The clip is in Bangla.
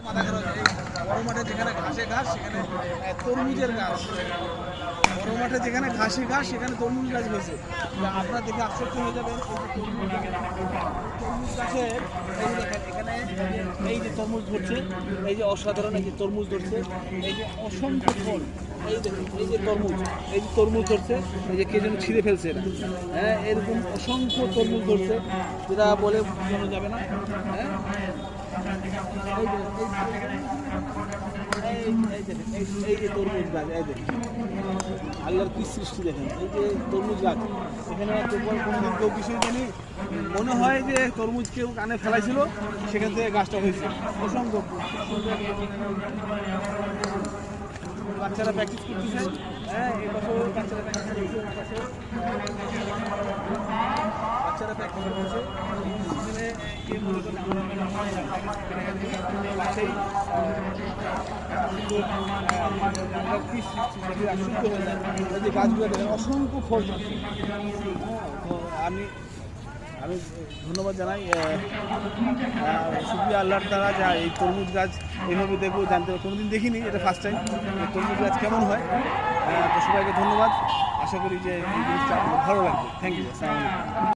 মাথা খারাপ বড় মাঠে যেখানে ঘাসে ঘাস সেখানে তরমুজের গাছ, বড় মাঠে যেখানে ঘাসে ঘাস সেখানে তরমুজ গাছ হয়েছে। আপনারা দেখে আশ্চর্য হয়ে যাবেন তরমুজ গাছের এই যে দেখেন এখানে এই যে তরমুজ ধরছে, এই যে অসাধারণ এই যে তরমুজ ধরছে, এই যে অসংখ্য ফল, এই দেখুন এই যে তরমুজ, এই যে তরমুজ ধরছে, এই যে কে যেন ছিঁড়ে ফেলছে এটা, হ্যাঁ এরকম অসংখ্য তরমুজ ধরছে যেটা বলে বোঝানো যাবে না। হ্যাঁ এই যে তরমুজ গাছ, এই দেখেন আল্লাহর কি সৃষ্টি দেখেন, এই যে তরমুজ গাছ এখানে কোনোদিন কেউ বিষয়টা নেই, মনে হয় যে তরমুজ কেউ কানে ফেলাইছিল সেখান থেকে গাছটা হয়েছে। অসংখ্য বাচ্চারা প্র্যাকটিস করতেছে, হ্যাঁ এই বছর বাচ্চারা প্র্যাকটিস করছে, বাচ্চারা প্র্যাকটিস করছে যে গাছগুলো দেখেন অসংখ্য ফল। আমি আমি ধন্যবাদ জানাই শুকরিয়া আল্লাহর দ্বারা যা এই তরমুজ গাছ এইভাবে দেখবো জানতে কোনোদিন দেখিনি, এটা ফার্স্ট টাইম তরমুজ গাছ কেমন হয়। তো সবাইকে ধন্যবাদ, আশা করি যে এই জিনিসটা আপনাদের ভালো লাগবে। থ্যাংক ইউ, আসসালামু আলাইকুম।